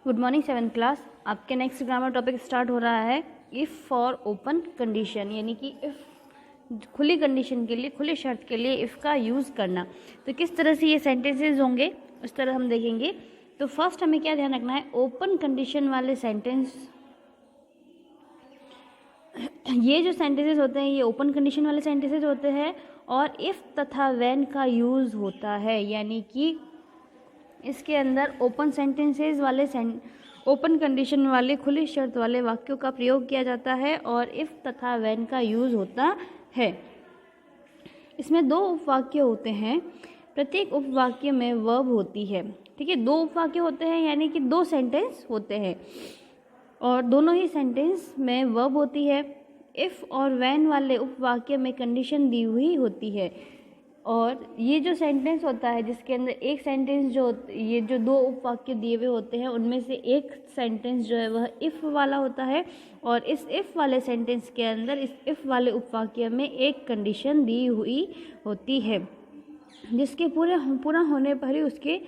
Good morning 7th class. आपके next grammar topic start हो रहा है इफ़ फॉर ओपन कंडीशन, यानी कि इफ़ खुली कंडीशन के लिए, खुली शर्त के लिए इफ़ का यूज़ करना। तो किस तरह से ये सेंटेंसेस होंगे उस तरह हम देखेंगे। तो फर्स्ट हमें क्या ध्यान रखना है, ओपन कंडीशन वाले सेंटेंस, ये जो सेंटेंसेस होते हैं ये ओपन कंडीशन वाले सेंटेंसेस होते हैं और इफ़ तथा व्हेन का यूज़ होता है, यानी कि इसके अंदर ओपन सेंटेंसेस वाले ओपन कंडीशन वाले खुली शर्त वाले वाक्यों का प्रयोग किया जाता है और इफ़ तथा व्हेन का यूज़ होता है। इसमें दो उपवाक्य होते हैं, प्रत्येक उपवाक्य में वर्ब होती है। ठीक है, दो उपवाक्य होते हैं यानी कि दो सेंटेंस होते हैं और दोनों ही सेंटेंस में वर्ब होती है। इफ़ और व्हेन वाले उपवाक्य में कंडीशन दी हुई होती है और ये जो सेंटेंस होता है जिसके अंदर एक सेंटेंस जो ये जो दो उपवाक्य दिए हुए होते हैं उनमें से एक सेंटेंस जो है वह इफ़ वाला होता है और इस इफ़ वाले सेंटेंस के अंदर इस इफ़ वाले उपवाक्य में एक कंडीशन दी हुई होती है जिसके पूरा होने पर ही उसके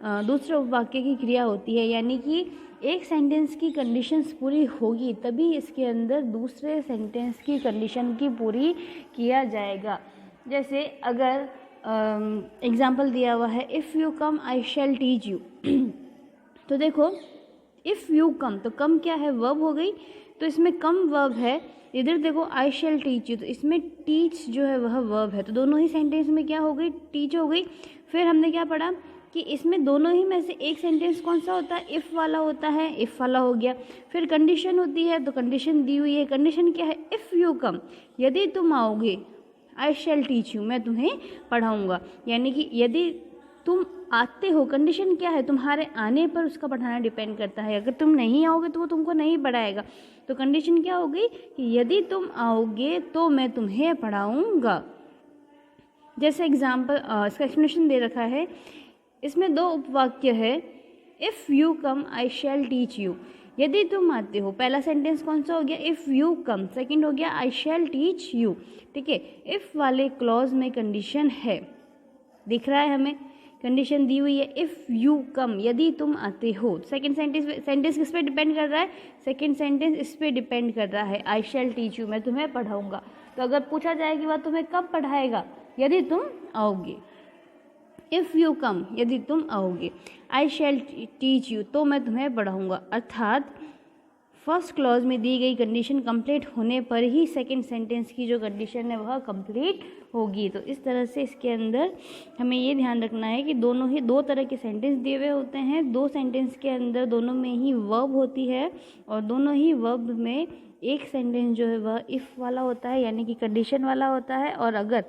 दूसरे उपवाक्य की क्रिया होती है। यानी कि एक सेंटेंस की कंडीशंस पूरी होगी तभी इसके अंदर दूसरे सेंटेंस की कंडीशन की पूरी किया जाएगा। जैसे अगर एग्जाम्पल दिया हुआ है if you come I shall teach you, तो देखो इफ़ यू कम, तो कम क्या है, वर्ब हो गई, तो इसमें कम वर्ब है। इधर देखो आई शैल टीच यू, तो इसमें टीच जो है वह वर्ब है, तो दोनों ही सेंटेंस में क्या हो गई, टीच हो गई। फिर हमने क्या पढ़ा कि इसमें दोनों ही में से एक सेंटेंस कौन सा होता है, इफ़ वाला होता है, इफ़ वाला हो गया। फिर कंडीशन होती है, तो कंडीशन दी हुई है, कंडीशन क्या है, इफ़ यू कम, यदि तुम आओगे, आई शैल टीच यू, मैं तुम्हें पढ़ाऊँगा। यानी कि यदि तुम आते हो, कंडीशन क्या है, तुम्हारे आने पर उसका पढ़ाना डिपेंड करता है। अगर तुम नहीं आओगे तो वो तुमको नहीं पढ़ाएगा। तो कंडीशन क्या होगी कि यदि तुम आओगे तो मैं तुम्हें पढ़ाऊँगा। जैसे एग्जाम्पल इसका एक्सप्लेनेशन दे रखा है, इसमें दो उपवाक्य है, if you come I shall teach you, यदि तुम आते हो। पहला सेंटेंस कौन सा हो गया, इफ़ यू कम, सेकंड हो गया आई शैल टीच यू। ठीक है, इफ़ वाले क्लॉज में कंडीशन है, दिख रहा है हमें, कंडीशन दी हुई है इफ़ यू कम, यदि तुम आते हो। सेकंड सेंटेंस किस पे डिपेंड कर रहा है, सेकंड सेंटेंस इस पे डिपेंड कर रहा है, आई शैल टीच यू, मैं तुम्हें पढ़ाऊँगा। तो अगर पूछा जाए कि वह तुम्हें कब पढ़ाएगा, यदि तुम आओगे। इफ़ यू कम, यदि तुम आओगे, आई शैल टीच यू, तो मैं तुम्हें पढ़ाऊँगा। अर्थात फर्स्ट क्लॉज में दी गई कंडीशन कंप्लीट होने पर ही सेकंड सेंटेंस की जो कंडीशन है वह कंप्लीट होगी। तो इस तरह से इसके अंदर हमें ये ध्यान रखना है कि दोनों ही दो तरह के सेंटेंस दिए हुए होते हैं, दो सेंटेंस के अंदर दोनों में ही वर्ब होती है और दोनों ही वर्ब में एक सेंटेंस जो है वह इफ़ वाला होता है, यानी कि कंडीशन वाला होता है। और अगर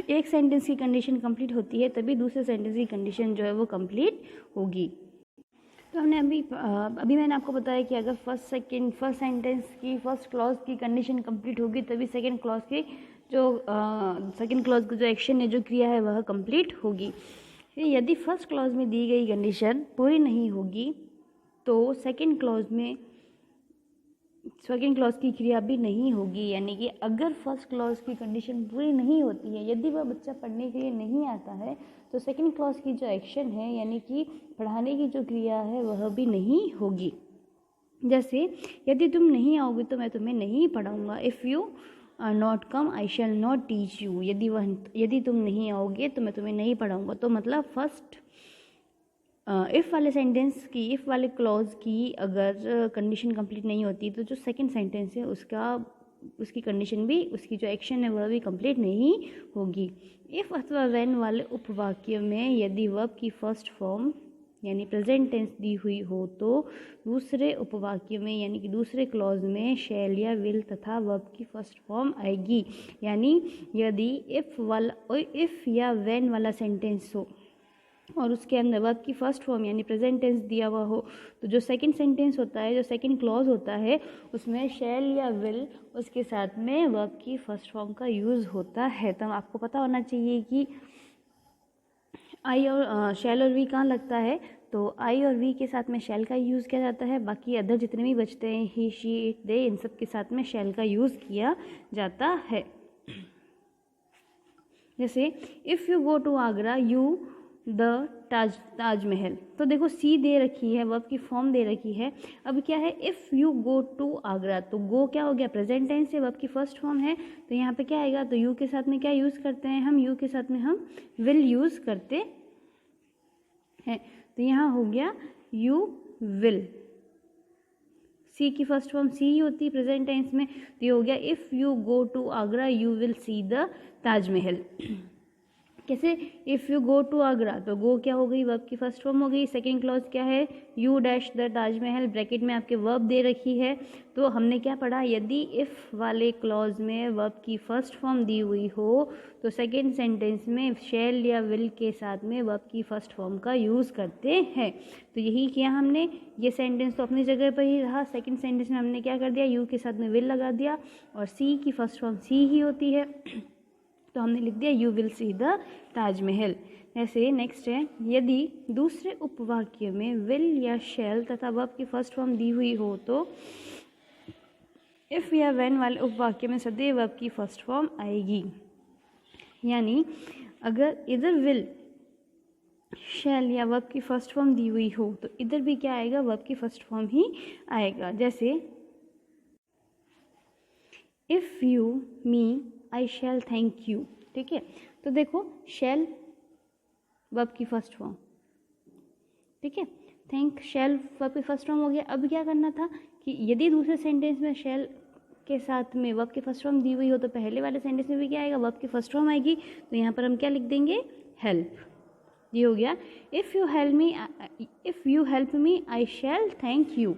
एक सेंटेंस की कंडीशन कंप्लीट होती है तभी दूसरे सेंटेंस की कंडीशन जो है वो कंप्लीट होगी। तो हमने अभी मैंने आपको बताया कि अगर फर्स्ट सेंटेंस की फर्स्ट क्लॉज की कंडीशन कंप्लीट होगी तभी सेकंड क्लॉज की जो सेकंड क्लॉज का जो एक्शन है, जो क्रिया है, वह कंप्लीट होगी। यदि फर्स्ट क्लॉज में दी गई कंडीशन पूरी नहीं होगी तो सेकंड क्लॉज की क्रिया भी नहीं होगी। यानी कि अगर फर्स्ट क्लॉज की कंडीशन पूरी नहीं होती है, यदि वह बच्चा पढ़ने के लिए नहीं आता है, तो सेकंड क्लॉज की जो एक्शन है, यानी कि पढ़ाने की जो क्रिया है, वह भी नहीं होगी। जैसे यदि तुम नहीं आओगे तो मैं तुम्हें नहीं पढ़ाऊँगा, if you not come I shall not teach you, यदि तुम नहीं आओगे तो मैं तुम्हें नहीं पढ़ाऊँगा। तो मतलब फर्स्ट इफ़ वाले सेंटेंस की, इफ़ वाले क्लॉज की अगर कंडीशन कंप्लीट नहीं होती तो जो सेकंड सेंटेंस है उसकी कंडीशन भी, उसकी जो एक्शन है वह भी कंप्लीट नहीं होगी। इफ़ अथवा व्हेन वाले उपवाक्य में यदि वर्ब की फर्स्ट फॉर्म यानी प्रेजेंट टेंस दी हुई हो तो दूसरे उपवाक्य में यानी कि दूसरे क्लॉज में शैल या विल तथा वर्ब की फर्स्ट फॉर्म आएगी। यानी यदि इफ़ या व्हेन वाला सेंटेंस हो और उसके अंदर वर्ब की फर्स्ट फॉर्म यानी प्रेजेंट टेंस दिया हुआ हो, तो जो सेकंड सेंटेंस होता है, जो सेकंड क्लॉज होता है, उसमें शैल या विल उसके साथ में वर्ब की फर्स्ट फॉर्म का यूज़ होता है। तो आपको पता होना चाहिए कि आई और शैल और वी कहाँ लगता है, तो आई और वी के साथ में शैल का यूज़ किया जाता है, बाकी अदर जितने भी बचते हैं ही, शी, इट, दे, इन सब के साथ में शैल का यूज़ किया जाता है। जैसे if you go to Agra you the Taj Mahal. तो देखो सी दे रखी है, वर्ब की फॉर्म दे रखी है। अब क्या है, if you go to Agra, तो गो क्या हो गया, प्रेजेंट टेंस से वर्ब की फर्स्ट फॉर्म है, तो यहाँ पे क्या आएगा, तो यू के साथ में क्या यूज़ करते हैं हम, यू के साथ में हम विल यूज़ करते हैं। तो यहाँ हो गया यू विल, सी की फर्स्ट फॉर्म सी ही होती है प्रेजेंट टेंस में, तो ये हो गया if you go to Agra you will see the Taj Mahal. कैसे, if you go to Agra, तो गो क्या हो गई, वर्ब की फर्स्ट फॉर्म हो गई। सेकंड क्लॉज क्या है, you dash the Taj Mahal, bracket में आपके वर्ब दे रखी है। तो हमने क्या पढ़ा, यदि इफ़ वाले क्लॉज में वर्ब की फर्स्ट फॉर्म दी हुई हो तो सेकंड सेंटेंस में शैल या विल के साथ में वर्ब की फर्स्ट फॉर्म का यूज़ करते हैं। तो यही किया हमने, ये सेंटेंस तो अपनी जगह पर ही रहा। सेकेंड सेंटेंस में हमने क्या कर दिया, यू के साथ में विल लगा दिया, और सी की फर्स्ट फॉर्म सी ही होती है, तो हमने लिख दिया you will see the Taj Mahal. ऐसे नेक्स्ट है, यदि दूसरे उपवाक्य में विल या शैल तथा वर्ब की फर्स्ट फॉर्म दी हुई हो तो इफ़ या व्हेन वाले उपवाक्य में सदैव वर्ब की फर्स्ट फॉर्म आएगी। यानी अगर इधर विल शैल या वर्ब की फर्स्ट फॉर्म दी हुई हो तो इधर भी क्या आएगा, वर्ब की फर्स्ट फॉर्म ही आएगा। जैसे if you me I shall thank you, ठीक है। तो देखो शैल वर्ब की फर्स्ट फॉर्म, ठीक है, थैंक शैल वर्ब की फर्स्ट फॉर्म हो गया। अब क्या करना था कि यदि दूसरे सेंटेंस में शैल के साथ में वर्ब की फर्स्ट फॉर्म दी हुई हो तो पहले वाले सेंटेंस में भी क्या आएगा, वर्ब की फर्स्ट फॉर्म आएगी। तो यहाँ पर हम क्या लिख देंगे, हेल्प। ये हो गया if you help me I shall thank you,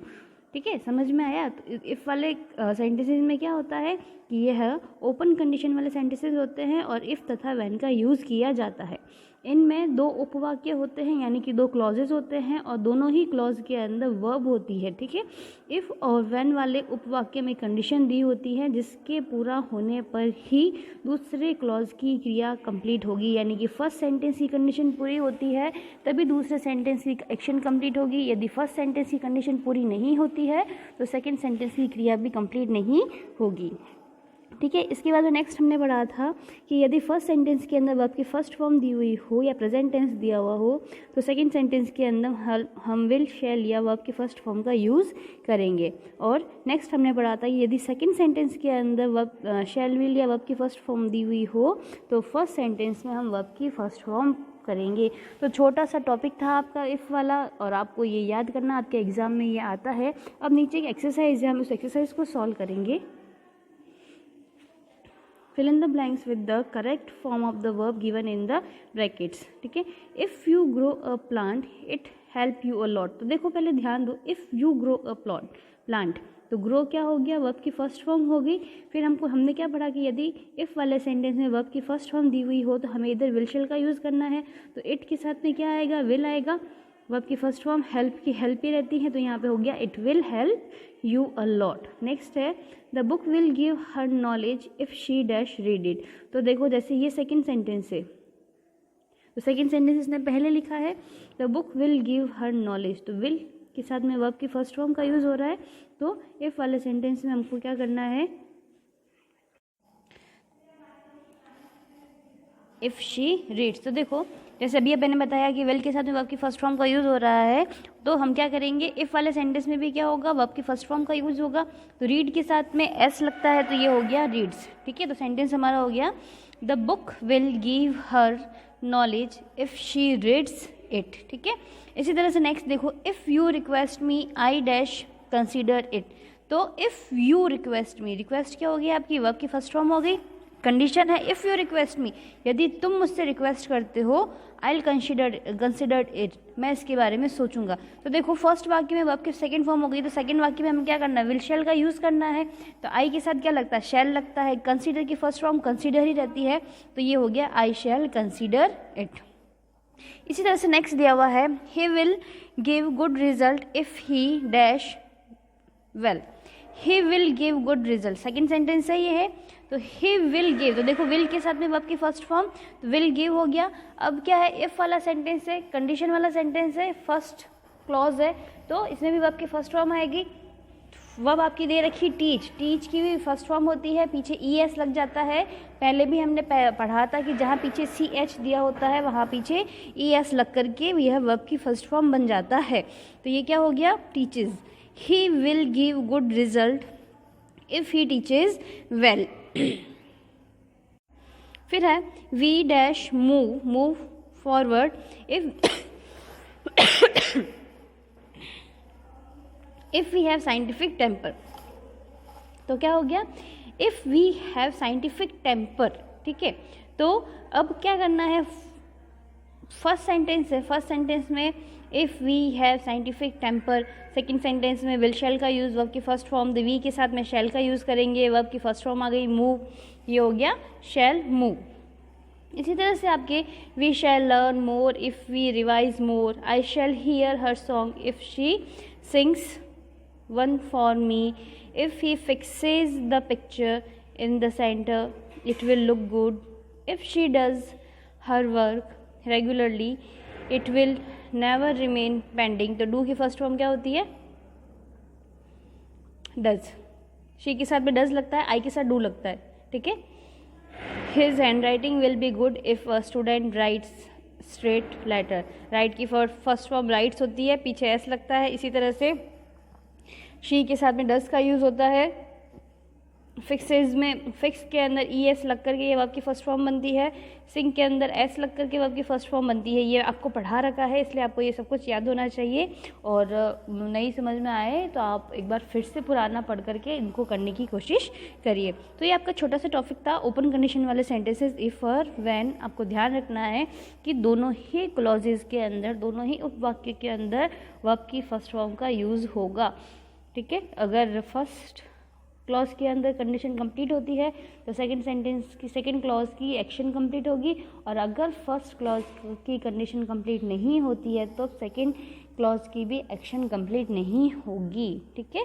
ठीक है, समझ में आया। तो इफ़ वाले सेंटेंसेस में क्या होता है कि यह ओपन कंडीशन वाले सेंटेंसेस होते हैं और इफ़ तथा व्हेन का यूज़ किया जाता है। इनमें दो उपवाक्य होते हैं, यानी कि दो क्लॉजेज होते हैं, और दोनों ही क्लॉज के अंदर वर्ब होती है, ठीक है। इफ़ और व्हेन वाले उपवाक्य में कंडीशन दी होती है जिसके पूरा होने पर ही दूसरे क्लॉज की क्रिया कंप्लीट होगी, यानी कि फर्स्ट सेंटेंस की कंडीशन पूरी होती है तभी दूसरे सेंटेंस की एक्शन कंप्लीट होगी। यदि फर्स्ट सेंटेंस की कंडीशन पूरी नहीं होती है तो सेकेंड सेंटेंस की क्रिया भी कंप्लीट नहीं होगी, ठीक है। इसके बाद नेक्स्ट हमने पढ़ा था कि यदि फर्स्ट सेंटेंस के अंदर वर्ब की फर्स्ट फॉर्म दी हुई हो या प्रेजेंट टेंस दिया हुआ हो तो सेकंड सेंटेंस के अंदर हम विल शैल या वर्ब की फर्स्ट फॉर्म का यूज़ करेंगे। और नेक्स्ट हमने पढ़ा था कि यदि सेकंड सेंटेंस के अंदर वर्ब शैल विल या वर्ब की फर्स्ट फॉर्म दी हुई हो तो फर्स्ट सेंटेंस में हम वर्ब की फर्स्ट फॉर्म करेंगे। तो छोटा सा टॉपिक था आपका इफ़ वाला, और आपको ये याद करना, आपके एग्जाम में ये आता है। अब नीचे एक एक्सरसाइज है, हम उस एक्सरसाइज को सॉल्व करेंगे। fill in the blanks with the correct form of the verb given in the brackets, ठीक है। if you grow a plant it help you a lot, तो देखो पहले ध्यान दो, if you grow a plant, तो grow क्या हो गया, वर्ब की फर्स्ट फॉर्म हो गई। फिर हमने क्या पढ़ा कि यदि इफ़ वाले सेंटेंस में वर्ब की फर्स्ट फॉर्म दी हुई हो तो हमें इधर विल शैल का यूज़ करना है, तो इट के साथ में क्या आएगा, विल आएगा। वर्ब की फर्स्ट फॉर्म हेल्प की हेल्प ही रहती है, तो यहाँ पे हो गया it will help you a lot. Next है the book will give her knowledge if she dash read it, तो देखो जैसे ये सेकेंड सेंटेंस है, तो सेकेंड सेंटेंस इसने पहले लिखा है the book will give her knowledge, तो विल के साथ में वर्ब की फर्स्ट फॉर्म का यूज़ हो रहा है। तो इफ़ वाले सेंटेंस में हमको क्या करना है, इफ़ शी रीड्स, तो देखो जैसे अभी मैंने बताया कि विल के साथ में वर्ब की फर्स्ट फॉर्म का यूज़ हो रहा है, तो हम क्या करेंगे, इफ़ वाले सेंटेंस में भी क्या होगा, वर्ब की फर्स्ट फॉर्म का यूज़ होगा। तो रीड के साथ में एस लगता है, तो ये हो गया रीड्स, ठीक है। तो सेंटेंस हमारा हो गया the book will give her knowledge if she reads it, ठीक है। इसी तरह से नेक्स्ट देखो, if you request me I dash consider it, तो if you request me, request क्या हो गई आपकी, वर्ब की फर्स्ट फॉर्म हो गई। कंडीशन है इफ़ यू रिक्वेस्ट मी, यदि तुम मुझसे रिक्वेस्ट करते हो, आई विल कंसिडर इट, मैं इसके बारे में सोचूंगा। तो देखो फर्स्ट वाक्य में वर्ब की सेकंड फॉर्म हो गई, तो सेकंड वाक्य में हमें क्या करना है, विल शैल का यूज़ करना है। तो आई के साथ क्या लगता है, शैल लगता है। कंसीडर की फर्स्ट फॉर्म कंसीडर ही रहती है, तो ये हो गया आई शैल कंसीडर इट। इसी तरह से नेक्स्ट दिया हुआ है ही will give good result if he dash well, he will give good result, second sentence है ये है, तो ही विल गिव, तो देखो विल के साथ में वर्ब की फर्स्ट फॉर्म, तो विल गिव हो गया। अब क्या है, इफ़ वाला सेंटेंस है, कंडीशन वाला सेंटेंस है, फर्स्ट क्लॉज है, तो इसमें भी वर्ब की फर्स्ट फॉर्म आएगी। वर्ब आपकी दे रखी टीच, टीच की भी फर्स्ट फॉर्म होती है, पीछे ES लग जाता है। पहले भी हमने पढ़ा था कि जहाँ पीछे CH दिया होता है वहाँ पीछे ES लग करके यह वर्ब की फर्स्ट फॉर्म बन जाता है। तो ये क्या हो गया, teaches. He will give good result if he teaches well. फिर है we dash move, move forward if we have scientific temper. तो क्या हो गया, if we have scientific temper, ठीक है। तो अब क्या करना है, फर्स्ट सेंटेंस है, फर्स्ट सेंटेंस में if we have scientific temper, second sentence में विल शैल का यूज़, वर्ब की फर्स्ट फॉर्म, द वी के साथ में शैल का यूज़ करेंगे, वर्ब की फर्स्ट फॉर्म आ गई मूव, ये हो गया शैल मूव। इसी तरह से आपके we shall learn more if we revise more, I shall hear her song if she sings one for me, if he fixes the picture in the center it will look good, if she does her work regularly it will never remain pending। तो do की first form क्या होती है, does, she के साथ में does लगता है, I के साथ do लगता है, ठीक है। his handwriting will be good if a student writes straight letter, write की फर्स्ट फॉर्म writes होती है, पीछे s लगता है। इसी तरह से शी के साथ में डस का यूज़ होता है, फिक्सेज में फिक्स के अंदर ES लग करके ये वर्ब की फर्स्ट फॉर्म बनती है, सिंग के अंदर S लग करके वर्ब की फर्स्ट फॉर्म बनती है। ये आपको पढ़ा रखा है इसलिए आपको ये सब कुछ याद होना चाहिए, और नहीं समझ में आए तो आप एक बार फिर से पुराना पढ़ करके इनको करने की कोशिश करिए। तो ये आपका छोटा सा टॉपिक था ओपन कंडीशन वाले सेंटेंसेस इफ़ और व्हेन। आपको ध्यान रखना है कि दोनों ही क्लॉजेज के अंदर, दोनों ही उपवाक्य के अंदर वर्ब की फर्स्ट फॉर्म का यूज़ होगा, ठीक है। अगर फर्स्ट क्लॉज के अंदर कंडीशन कंप्लीट होती है तो सेकंड सेंटेंस की सेकंड क्लॉज की एक्शन कंप्लीट होगी, और अगर फर्स्ट क्लॉज की कंडीशन कंप्लीट नहीं होती है तो सेकंड क्लॉज की भी एक्शन कंप्लीट नहीं होगी, ठीक है।